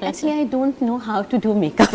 Actually I don't know how to do makeup.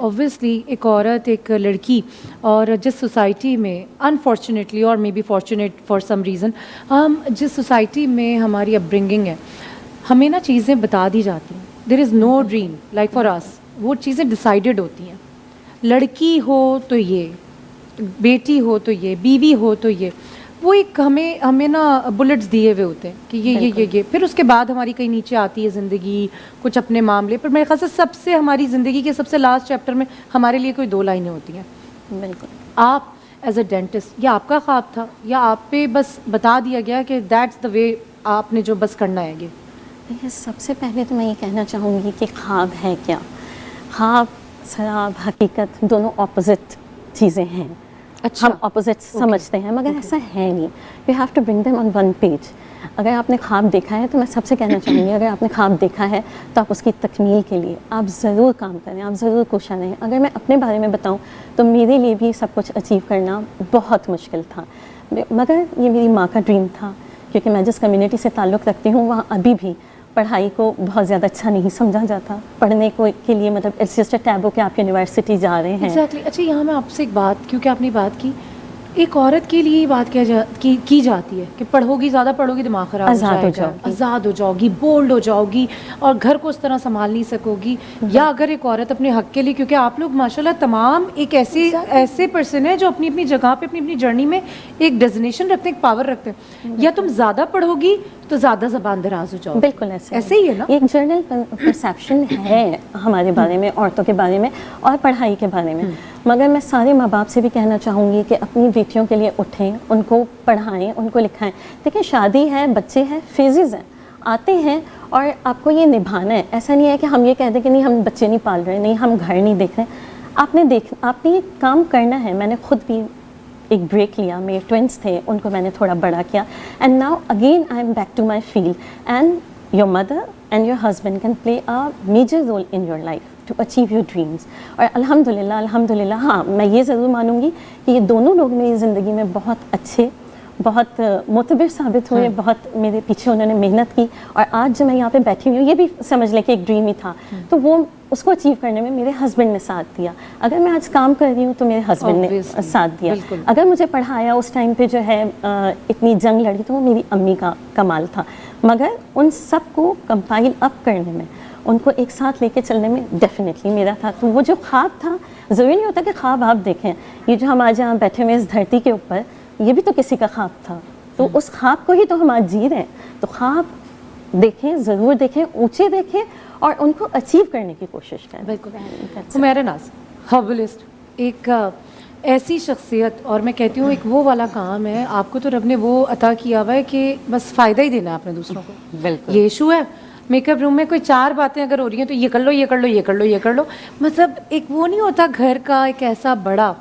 obviously ایک عورت ایک لڑکی اور جس سوسائٹی میں unfortunately or may be fortunately for some reason ہم جس سوسائٹی میں ہماری اپ برنگنگ ہے ہمیں نا چیزیں بتا دی جاتی ہیں دیر از نو ڈریم لائک فار اس وہ چیزیں ڈیسائیڈڈ ہوتی ہیں لڑکی ہو تو یہ بیٹی ہو تو یہ بیوی ہو تو یہ وہ ایک ہمیں نا بلٹس دیے ہوئے ہوتے ہیں کہ یہ پھر اس کے بعد ہماری کہیں نیچے آتی ہے زندگی کچھ اپنے معاملے پر میرے خیال سے سب سے ہماری زندگی کے سب سے لاسٹ چیپٹر میں ہمارے لیے کوئی 2 لائنیں ہوتی ہیں. بالکل. آپ ایز اے ڈینٹسٹ یا آپ کا خواب تھا یا آپ پہ بس بتا دیا گیا کہ دیٹس دا وے آپ نے جو بس کرنا ہے یہ؟ دیکھیے سب سے پہلے تو میں یہ کہنا چاہوں گی کہ خواب ہے کیا. خواب سراب حقیقت دونوں اپوزٹ چیزیں ہیں. ہم اپوزٹ سمجھتے ہیں مگر ایسا ہے نہیں. You have to bring them on one page. اگر آپ نے خواب دیکھا ہے تو میں سب سے کہنا چاہوں گی اگر آپ نے خواب دیکھا ہے تو آپ اس کی تکمیل کے لیے آپ ضرور کام کریں, آپ ضرور کوشاں رہیں. اگر میں اپنے بارے میں بتاؤں تو میرے لیے بھی سب کچھ اچیو کرنا بہت مشکل تھا, مگر یہ میری ماں کا ڈریم تھا کیونکہ میں جس کمیونٹی سے تعلق رکھتی ہوں وہاں ابھی بھی پڑھائی کو بہت زیادہ اچھا نہیں سمجھا جاتا. پڑھنے کو کے لیے مطلب اٹس جسٹ اے ٹیبو کہ آپ یونیورسٹی جا رہے ہیں. ایگزیکٹلی. اچھا یہاں میں آپ سے ایک بات, کیونکہ آپ نے بات کی ایک عورت کے لیے یہ بات کی جاتی ہے کہ پڑھو گی, زیادہ پڑھو گی دماغ خراب ہو جائے گا, آزاد ہو جاؤ گی, بولڈ ہو جاؤ گی اور گھر کو اس طرح سنبھال نہیں سکو گی. یا اگر ایک عورت اپنے حق کے لیے, کیونکہ آپ لوگ ماشاءاللہ تمام ایک ایسے پرسن ہیں جو اپنی اپنی جگہ پہ اپنی اپنی جرنی میں ایک ڈیزنیشن رکھتے ہیں, ایک پاور رکھتے ہیں. یا تم زیادہ پڑھو گی تو زیادہ زبان دراز ہو جاؤ. بالکل ایسے ہی ہے نا. ایک جنرل پرسیپشن ہے ہمارے بارے میں, عورتوں کے بارے میں اور پڑھائی کے بارے میں. مگر میں سارے ماں باپ سے بھی کہنا چاہوں گی کہ اپنی بیٹیوں کے لیے اٹھیں, ان کو پڑھائیں, ان کو لکھائیں. دیکھیں شادی ہے, بچے ہیں, فیزز ہیں, آتے ہیں اور آپ کو یہ نبھانا ہے. ایسا نہیں ہے کہ ہم یہ کہہ دیں کہ نہیں ہم بچے نہیں پال رہے, نہیں ہم گھر نہیں دیکھ رہے. آپ نے یہ کام کرنا ہے. میں نے خود بھی ایک بریک لیا, میرے ٹوئنس تھے ان کو میں نے تھوڑا بڑا کیا, and now again I am back to my field. And your mother and your husband can play a major role in your life to achieve your dreams. اور الحمد للہ ہاں میں یہ ضرور مانوں گی کہ یہ دونوں لوگ میری زندگی میں بہت اچھے, بہت معتبر ثابت ہوئے, بہت میرے پیچھے انہوں نے محنت کی. اور آج جو میں یہاں پہ بیٹھی ہوئی ہوں یہ بھی سمجھ لیں کہ ایک ڈریم ہی تھا, تو وہ اس کو اچیو کرنے میں میرے ہسبینڈ نے ساتھ دیا. اگر میں آج کام کر رہی ہوں تو میرے ہسبینڈ نے ساتھ دیا. اگر مجھے پڑھایا اس ٹائم پہ جو ہے اتنی جنگ لڑی تو وہ میری امی کا کمال تھا. مگر ان سب کو کمپائل اپ کرنے میں, ان کو ایک ساتھ لے کے چلنے میں ڈیفینیٹلی میرا تھا. تو وہ جو خواب تھا, ضروری نہیں ہوتا کہ خواب آپ دیکھیں, یہ جو ہم آج یہاں بیٹھے ہوئے اس دھرتی کے اوپر یہ بھی تو کسی کا خواب تھا, تو اس خواب کو ہی تو ہم آج جی رہے ہیں. تو خواب دیکھیں, ضرور دیکھیں, اونچے دیکھیں اور ان کو اچیو کرنے کی کوشش کریں. بالکل. میرا ناز ہربلسٹ ایک ایسی شخصیت, اور میں کہتی ہوں ایک وہ والا کام ہے, آپ کو تو رب نے وہ عطا کیا ہوا ہے کہ بس فائدہ ہی دینا ہے اپنے دوسروں کو. بالکل. یہ ایشو ہے میک اپ روم میں کوئی 4 باتیں اگر ہو رہی ہیں تو یہ کر لو, یہ کر لو, یہ کر لو, یہ کر لو. مطلب ایک وہ نہیں ہوتا گھر کا ایک ایسا بڑا,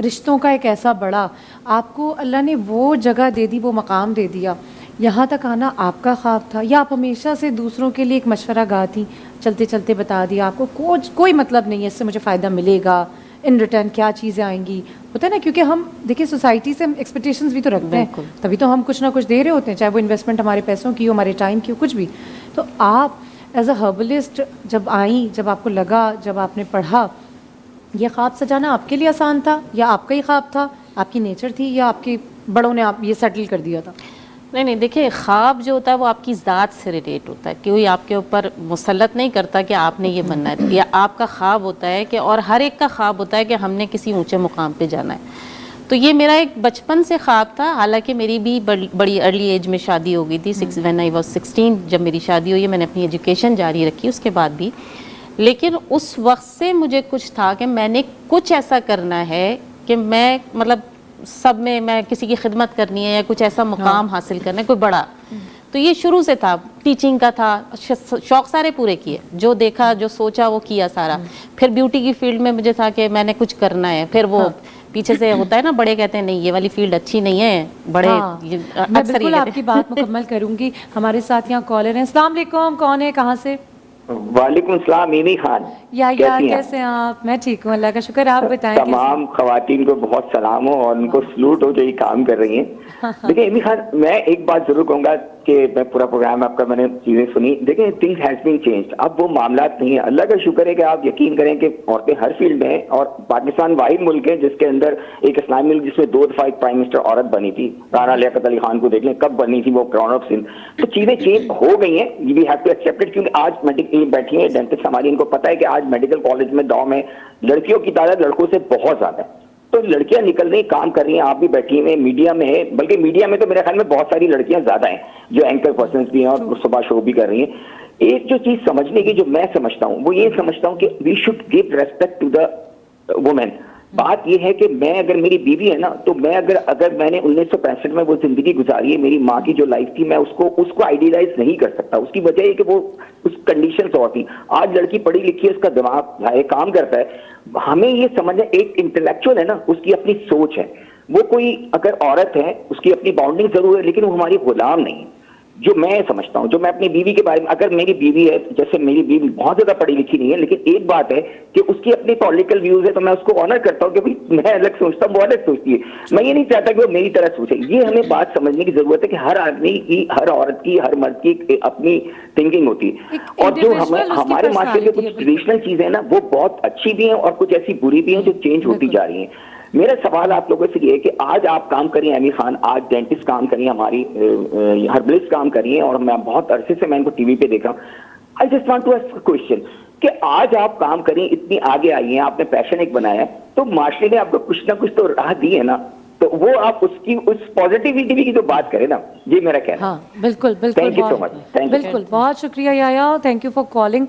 رشتوں کا ایک ایسا بڑا, آپ کو اللہ نے وہ جگہ دے دی, وہ مقام دے دیا. یہاں تک آنا آپ کا خواب تھا یا آپ ہمیشہ سے دوسروں کے لیے ایک مشورہ گاہ تھی, چلتے چلتے بتا دیا آپ کو کوئی مطلب نہیں ہے, اس سے مجھے فائدہ ملے گا, ان ریٹرن کیا چیزیں آئیں گی, ہوتا ہے نا. کیونکہ ہم دیکھیں سوسائٹی سے ہم ایکسپیکٹیشنز بھی تو رکھتے ہیں, تبھی تو ہم کچھ نہ کچھ دے رہے ہوتے ہیں, چاہے وہ انویسٹمنٹ ہمارے پیسوں کی ہو, ہمارے ٹائم کی ہو, کچھ بھی. تو آپ ایز اے ہربلسٹ جب آئیں, جب آپ کو لگا, جب آپ نے پڑھا, یہ خواب سجانا آپ کے لیے آسان تھا یا آپ کا ہی خواب تھا, آپ کی نیچر تھی یا آپ کے بڑوں نے آپ یہ سیٹل کر دیا تھا؟ نہیں دیکھیں خواب جو ہوتا ہے وہ آپ کی ذات سے ریلیٹ ہوتا ہے, کوئی آپ کے اوپر مسلط نہیں کرتا کہ آپ نے یہ بننا ہے. یا آپ کا خواب ہوتا ہے کہ, اور ہر ایک کا خواب ہوتا ہے کہ ہم نے کسی اونچے مقام پہ جانا ہے. تو یہ میرا ایک بچپن سے خواب تھا, حالانکہ میری بھی بڑی ارلی ایج میں شادی ہو گئی تھی. when I was 16 جب میری شادی ہوئی, میں نے اپنی ایجوکیشن جاری رکھی اس کے بعد بھی. لیکن اس وقت سے مجھے کچھ تھا کہ میں نے کچھ ایسا کرنا ہے کہ میں مطلب سب میں کسی کی خدمت کرنی ہے یا کچھ ایسا مقام حاصل کرنا ہے, کوئی بڑا. تو یہ شروع سے تھا, ٹیچنگ کا تھا, شوق سارے پورے کیے, جو دیکھا جو سوچا وہ کیا سارا. پھر بیوٹی کی فیلڈ میں مجھے تھا کہ میں نے کچھ کرنا ہے. پھر وہ پیچھے سے ہوتا ہے نا, بڑے کہتے ہیں نہیں یہ والی فیلڈ اچھی نہیں ہے, بڑے میں بالکل آپ کی بات مکمل کروں گی. ہمارے ساتھ یہاں کالر ہیں. السلام علیکم, کون ہے, کہاں سے؟ وعلیکم السلام. ایمی خان. کیسے ہیں آپ؟ میں ٹھیک ہوں, اللہ کا شکر. آپ بتائیں. تمام خواتین کو بہت سلام ہو اور ان کو سلوٹ ہو جو یہ کام کر رہی ہیں. دیکھیں ایمی خان, میں ایک بات ضرور کہوں گا کہ کہ میں پورا پروگرام آپ کا میں نے چیزیں سنی. دیکھیں تھنگس ہیز بین چینجڈ. اب وہ معاملات نہیں ہیں. اللہ کا شکر ہے کہ آپ یقین کریں کہ عورتیں ہر فیلڈ میں ہیں, اور پاکستان واحد ملک ہے جس کے اندر ایک اسلامی ملک جس میں 2 دفعہ ایک پرائم منسٹر عورت بنی تھی. رانا لیاقت علی خان کو دیکھ لیں کب بنی تھی, وہ کراؤن آف سندھ. تو چیزیں چینج ہو گئی ہیں, we have to accept it, کیونکہ آج بیٹھی ہیں ڈینٹسٹ ہماری, ان کو پتہ ہے کہ آج میڈیکل کالج میں داؤ میں لڑکیوں کی تعداد لڑکوں سے بہت زیادہ ہے. تو لڑکیاں نکل رہی کام کر رہی ہیں, آپ بھی بیٹھی ہوئے میڈیا میں ہے, بلکہ میڈیا میں تو میرے خیال میں بہت ساری لڑکیاں زیادہ ہیں جو اینکر پرسنس بھی ہیں اور صبح شو بھی کر رہی ہیں. ایک جو چیز سمجھنے کی جو میں سمجھتا ہوں وہ یہ سمجھتا ہوں کہ we should give respect to the women. بات یہ ہے کہ میں اگر میری بیوی ہے نا, تو میں اگر میں نے 1965 میں وہ زندگی گزاری ہے, میری ماں کی جو لائف تھی, میں اس کو آئیڈیلائز نہیں کر سکتا. اس کی وجہ یہ کہ وہ اس کنڈیشنز اور تھی. آج لڑکی پڑھی لکھی ہے, اس کا دماغ ہے, کام کرتا ہے. ہمیں یہ سمجھنا, ایک انٹلیکچوئل ہے نا, اس کی اپنی سوچ ہے. وہ کوئی اگر عورت ہے اس کی اپنی باؤنڈنگ ضرور ہے, لیکن وہ ہماری غلام نہیں. جو میں سمجھتا ہوں, جو میں اپنی بیوی کے بارے میں, اگر میری بیوی ہے, جیسے میری بیوی بہت زیادہ پڑھی لکھی نہیں ہے, لیکن ایک بات ہے کہ اس کی اپنی پولیٹیکل ویوز ہے, تو میں اس کو آنر کرتا ہوں کہ بھائی میں الگ سوچتا ہوں, وہ الگ سوچتی ہے. میں یہ نہیں چاہتا کہ وہ میری طرح سوچے. یہ ہمیں بات سمجھنے کی ضرورت ہے کہ ہر آدمی کی, ہر عورت کی, ہر مرد کی اپنی تھنکنگ ہوتی ہے. اور جو ہمارے معاشرے میں کچھ ٹریڈیشنل چیزیں ہیں نا, وہ بہت اچھی بھی ہیں اور کچھ ایسی بری بھی ہیں جو چینج ہوتی جا رہی ہیں. میرا سوال آپ لوگوں سے یہ ہے کہ آج آپ کام کریں, ایمی خان آج ڈینٹسٹ کام کری, ہماری ہربلسٹ کام کری ہیں, اور میں بہت عرصے سے میں ان کو ٹی وی پہ دیکھا. I just want to ask question کہ آج آپ کام کریں, اتنی آگے آئی ہیں, آپ نے پیشن ایک بنایا ہے, تو معاشرے نے آپ کو کچھ نہ کچھ تو راہ دی ہے نا, تو وہ آپ اس پازیٹیوٹی کی جو بات کریں نا, یہ میرا کہنا ہے. ہاں بالکل بالکل. تھینک یو سو مچ. بالکل بہت شکریہ یایا, تھینک یو فار کالنگ.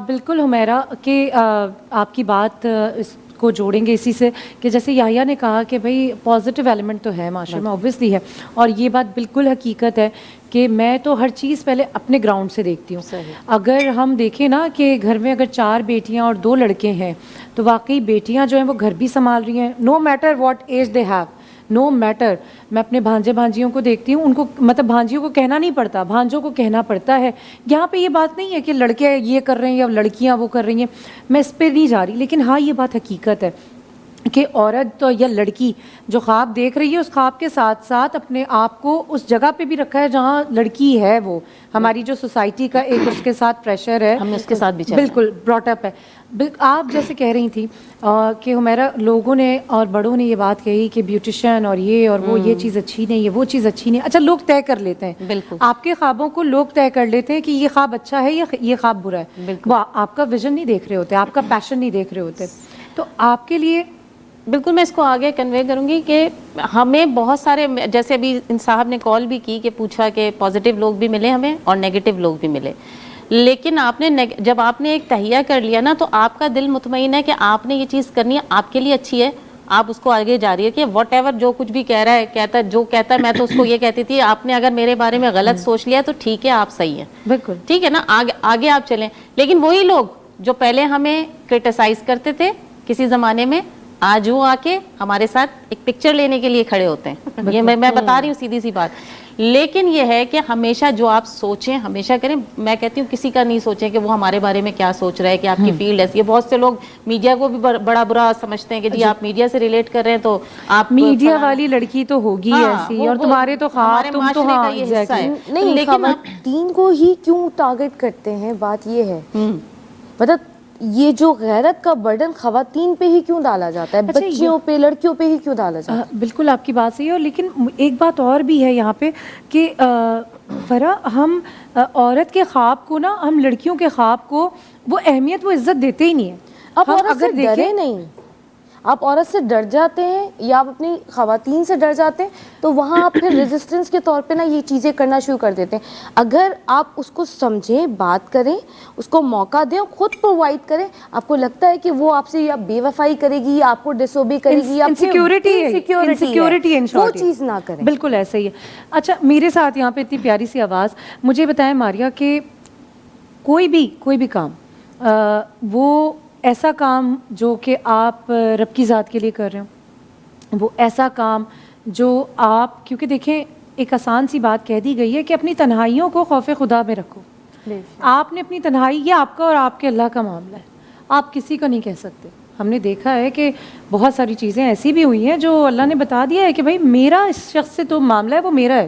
بالکل حمیرہ کہ آپ کی بات اس کو جوڑیں گے اسی سے کہ جیسے یایا نے کہا کہ بھئی پازیٹیو ایلیمنٹ تو ہے معاشرے میں, اوبویسلی ہے, اور یہ بات بالکل حقیقت ہے کہ میں تو ہر چیز پہلے اپنے گراؤنڈ سے دیکھتی ہوں. اگر ہم دیکھیں نا کہ گھر میں اگر 4 بیٹیاں اور 2 لڑکے ہیں, تو واقعی بیٹیاں جو ہیں وہ گھر بھی سنبھال رہی ہیں, no matter what age they have, no matter. میں اپنے بھانجے بھانجیوں کو دیکھتی ہوں, ان کو مطلب بھانجیوں کو کہنا نہیں پڑتا, بھانجوں کو کہنا پڑتا ہے. یہاں پہ یہ بات نہیں ہے کہ لڑکے یہ کر رہے ہیں یا لڑکیاں وہ کر رہی ہیں, میں اس پہ نہیں جا رہی, لیکن ہاں یہ بات حقیقت ہے کہ عورت یا لڑکی جو خواب دیکھ رہی ہے, اس خواب کے ساتھ ساتھ اپنے آپ کو اس جگہ پہ بھی رکھا ہے جہاں لڑکی ہے. وہ ہماری جو سوسائٹی کا ایک اس کے ساتھ پریشر ہے, ہمیں اس کے ساتھ بھی چلنا ہے. بالکل براٹ اپ ہے. آپ جیسے کہہ رہی تھیں کہ ہمیرا لوگوں نے اور بڑوں نے یہ بات کہی کہ بیوٹیشین اور یہ اور وہ, یہ چیز اچھی نہیں ہے, وہ چیز اچھی نہیں. اچھا لوگ طے کر لیتے ہیں, بالکل آپ کے خوابوں کو لوگ طے کر لیتے ہیں کہ یہ خواب اچھا ہے یا یہ خواب برا ہے. وہ آپ کا ویژن نہیں دیکھ رہے ہوتے, آپ کا پیشن نہیں دیکھ رہے ہوتے. تو آپ کے لیے بالکل میں اس کو آگے کنوے کروں گی کہ ہمیں بہت سارے, جیسے ابھی ان صاحب نے کال بھی کی کہ پوچھا کہ پازیٹیو لوگ بھی ملے ہمیں اور نیگیٹو لوگ بھی ملے, لیکن آپ نے جب آپ نے ایک تہیہ کر لیا نا, تو آپ کا دل مطمئن ہے کہ آپ نے یہ چیز کرنی ہے, آپ کے لیے اچھی ہے, آپ اس کو آگے جاری ہے کہ واٹ ایور جو کچھ بھی کہہ رہا ہے کہتا ہے, جو کہتا ہے. میں تو اس کو یہ کہتی تھی, آپ نے اگر میرے بارے میں غلط سوچ لیا تو ٹھیک ہے, آپ صحیح ہیں, بالکل ٹھیک ہے نا, آگے آپ چلیں. لیکن وہی لوگ جو پہلے ہمیں کرٹیسائز کرتے تھے کسی زمانے میں, آج وہ آ کے ہمارے ساتھ ایک پکچر لینے کے لیے کھڑے ہوتے ہیں. یہ میں بتا رہی ہوں سیدھی سی بات. لیکن یہ ہے کہ ہمیشہ جو آپ سوچیں ہمیشہ کریں. میں کہتی ہوں کسی کا نہیں سوچیں کہ وہ ہمارے بارے میں کیا سوچ رہا ہے, کہ آپ کی فیلڈ ایسی ہے. بہت سے لوگ میڈیا کو بھی بڑا برا سمجھتے ہیں کہ جی آپ میڈیا سے ریلیٹ کر رہے ہیں تو آپ میڈیا والی لڑکی تو ہوگی ایسی, اور تمہارے تو خواب تم تو ہاں نہیں, خواتین کو ہی کیوں ٹارگٹ کرتے ہیں, بات یہ ہے. مطلب یہ جو غیرت کا برڈن خواتین پہ ہی کیوں ڈالا جاتا ہے, بچیوں پہ, لڑکیوں پہ ہی کیوں ڈالا جاتا ہے؟ بالکل آپ کی بات صحیح ہے. اور لیکن ایک بات اور بھی ہے یہاں پہ کہ فرح, ہم عورت کے خواب کو نا, ہم لڑکیوں کے خواب کو وہ اہمیت, وہ عزت دیتے ہی نہیں ہیں. آپ عورت سے ڈرے نہیں, آپ عورت سے ڈر جاتے ہیں یا آپ اپنی خواتین سے ڈر جاتے ہیں, تو وہاں آپ پھر ریزسٹنس کے طور پہ نا یہ چیزیں کرنا شروع کر دیتے ہیں. اگر آپ اس کو سمجھیں, بات کریں, اس کو موقع دیں, خود پرووائڈ کریں, آپ کو لگتا ہے کہ وہ آپ سے یا بے وفائی کرے گی یا آپ کو ڈس اوبے کرے گی, انسیکیورٹی, وہ چیز نہ کریں. بالکل ایسا ہی ہے. اچھا میرے ساتھ یہاں پہ اتنی پیاری سی آواز, مجھے بتائیں ماریا کہ کوئی بھی کام, وہ ایسا کام جو کہ آپ رب کی ذات کے لیے کر رہے ہو, وہ ایسا کام جو آپ, کیونکہ دیکھیں ایک آسان سی بات کہہ دی گئی ہے کہ اپنی تنہائیوں کو خوف خدا میں رکھو. آپ نے اپنی تنہائی, یہ آپ کا اور آپ کے اللہ کا معاملہ ہے, آپ کسی کا نہیں کہہ سکتے. ہم نے دیکھا ہے کہ بہت ساری چیزیں ایسی بھی ہوئی ہیں جو اللہ نے بتا دیا ہے کہ بھائی میرا اس شخص سے تو معاملہ ہے, وہ میرا ہے,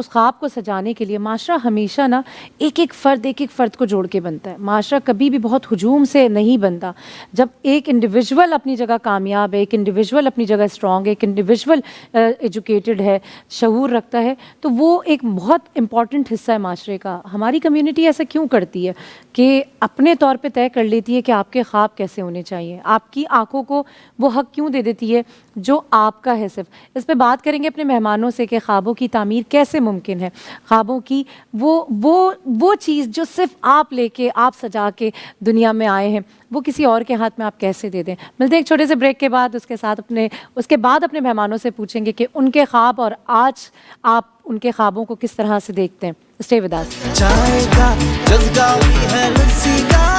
اس خواب کو سجانے کے لیے معاشرہ ہمیشہ نا ایک ایک فرد کو جوڑ کے بنتا ہے. معاشرہ کبھی بھی بہت ہجوم سے نہیں بنتا. جب ایک انڈیویژول اپنی جگہ کامیاب ہے, ایک انڈیویژول اپنی جگہ اسٹرانگ ہے, ایک انڈیویژول ایجوکیٹڈ ہے, شعور رکھتا ہے, تو وہ ایک بہت امپورٹنٹ حصہ ہے معاشرے کا. ہماری کمیونٹی ایسا کیوں کرتی ہے کہ اپنے طور پہ طے کر لیتی ہے کہ آپ کے خواب کیسے ہونے چاہیے, آپ کی آنکھوں کو وہ حق کیوں دے دیتی ہے جو آپ کا ہے صرف. اس پہ بات کریں گے اپنے مہمانوں سے کہ خوابوں کی تعمیر کیسے ممکن ہے, خوابوں کی وہ چیز جو صرف آپ لے کے, آپ سجا کے دنیا میں آئے ہیں, وہ کسی اور کے ہاتھ میں آپ کیسے دے دیں. ملتے ہیں ایک چھوٹے سے بریک کے بعد, اس کے بعد اپنے مہمانوں سے پوچھیں گے کہ ان کے خواب اور آج آپ ان کے خوابوں کو کس طرح سے دیکھتے ہیں. Stay with us. چائے کا جذبہ ہے لسی کا